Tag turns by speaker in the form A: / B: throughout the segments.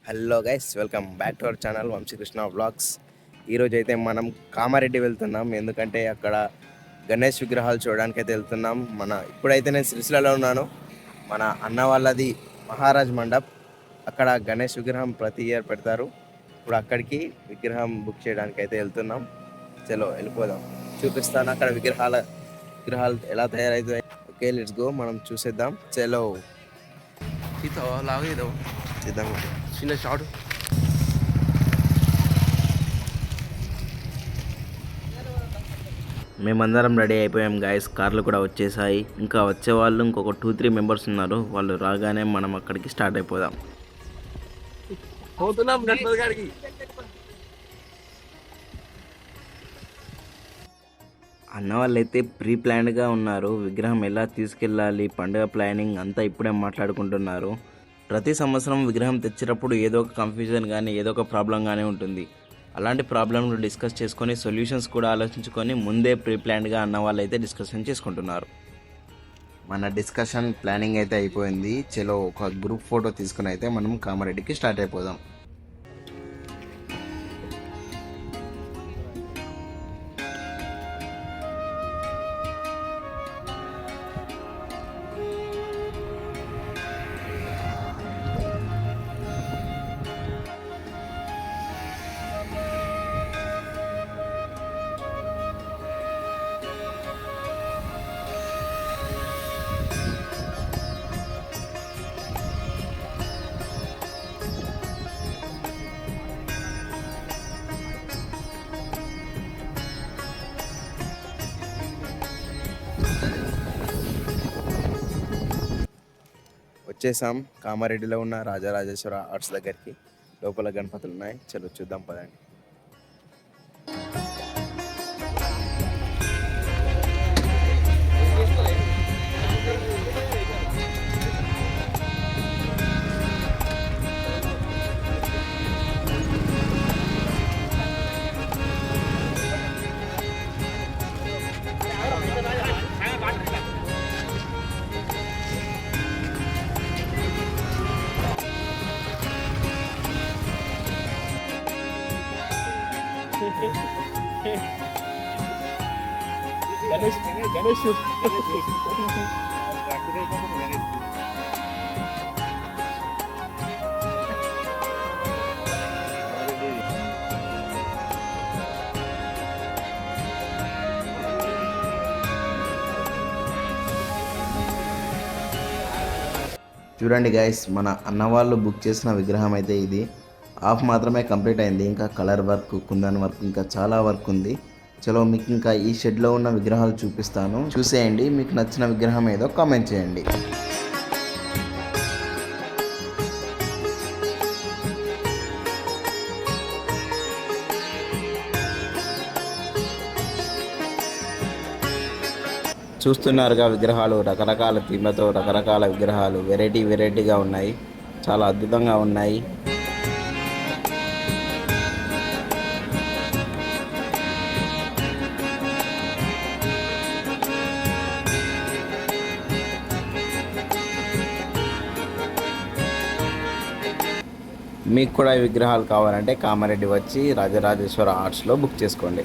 A: Hello guys, welcome back to our channel Vamshikrishna vlogs. ఈరోజు అయితే మనం కామారెడ్డి వెళ్తున్నాం. ఎందుకంటే అక్కడ గణేష్ విగ్రహాలు చూడడానికి అయితే వెళ్తున్నాం. ఇప్పుడైతే నేను సిరిసిల్లలో ఉన్నాను. మన అన్న వాళ్ళది మహారాజ్ మండప్. అక్కడ గణేష్ విగ్రహం ప్రతి ఇయర్ పెడతారు. ఇప్పుడు అక్కడికి విగ్రహం బుక్ చేయడానికి అయితే వెళ్తున్నాం. చలో వెళ్ళిపోదాం, చూపిస్తాను అక్కడ విగ్రహాలు ఎలా తయారవుతాయి. ఓకే, లెట్స్ గో, మనం చూసేద్దాం. చలో చేద్దాం. చిన్న షార్ట్. మేమందరం రెడీ అయిపోయాం గాయస్. కార్లు కూడా వచ్చేసాయి. ఇంకా వచ్చే వాళ్ళు ఇంకొక 2-3 మెంబర్స్ ఉన్నారు. వాళ్ళు రాగానే మనం అక్కడికి స్టార్ట్ అయిపోదాం. అన్న వాళ్ళైతే ప్రీ ప్లాన్డ్గా ఉన్నారు. విగ్రహం ఎలా తీసుకెళ్ళాలి, పండుగ ప్లానింగ్ అంతా ఇప్పుడే మాట్లాడుకుంటున్నారు. ప్రతి సంవత్సరం విగ్రహం తెచ్చేటప్పుడు ఏదో ఒక కన్ఫ్యూజన్ కానీ ఏదో ఒక ప్రాబ్లం కానీ ఉంటుంది. అలాంటి ప్రాబ్లంలు డిస్కస్ చేసుకొని సొల్యూషన్స్ కూడా ఆలోచించుకొని ముందే ప్రీ ప్లాన్డ్గా అన్న వాళ్ళు అయితే డిస్కషన్ చేసుకుంటున్నారు. మన డిస్కషన్ ప్లానింగ్ అయితే అయిపోయింది. చలో ఒక గ్రూప్ ఫోటో తీసుకుని అయితే మనం కామారెడ్డికి స్టార్ట్ అయిపోదాం. వచ్చేసాం కామారెడ్డిలో ఉన్న రాజరాజేశ్వర ఆర్ట్స్ దగ్గరికి. లోపల గణపతులు ఉన్నాయి. చలో చూద్దాం పదండి. గణేష్ చూడండి గైస్, మన అన్న వాళ్ళు బుక్ చేసిన విగ్రహం అయితే ఇది. హాఫ్ మాత్రమే కంప్లీట్ అయింది. ఇంకా కలర్ వర్క్, కుందన్ వర్క్, ఇంకా చాలా వర్క్ ఉంది. చలో మీకు ఇంకా ఈ షెడ్లో ఉన్న విగ్రహాలు చూపిస్తాను, చూసేయండి. మీకు నచ్చిన విగ్రహం ఏదో కామెంట్ చేయండి. చూస్తున్నారుగా విగ్రహాలు, రకరకాల థీమ్లతో రకరకాల విగ్రహాలు వెరైటీగా ఉన్నాయి. చాలా అద్భుతంగా ఉన్నాయి. మీకు కూడా ఈ విగ్రహాలు కావాలంటే కామారెడ్డి వచ్చి రాజరాజేశ్వర ఆర్ట్స్లో బుక్ చేసుకోండి.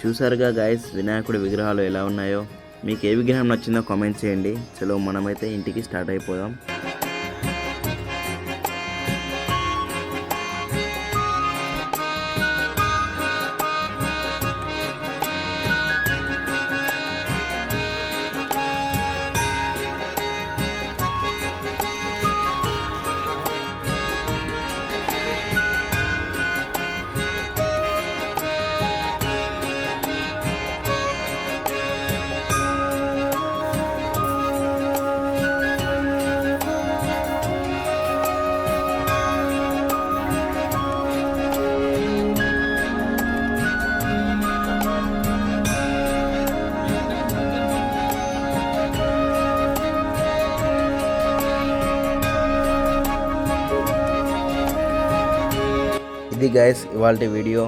A: చూసారుగా గాయస్ వినాయకుడి విగ్రహాలు ఎలా ఉన్నాయో. మీకు ఏ విగ్రహం నచ్చిందో కామెంట్ చేయండి. చలో మనమైతే ఇంటికి స్టార్ట్ అయిపోదాం. ఇది గైస్ ఇవాల్టి వీడియో.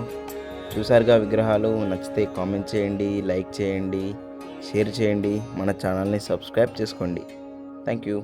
A: చూసారుగా విగ్రహాలు. నచ్చితే కామెంట్ చేయండి, లైక్ చేయండి, షేర్ చేయండి, మన ఛానల్ని సబ్స్క్రైబ్ చేసుకోండి. Thank you.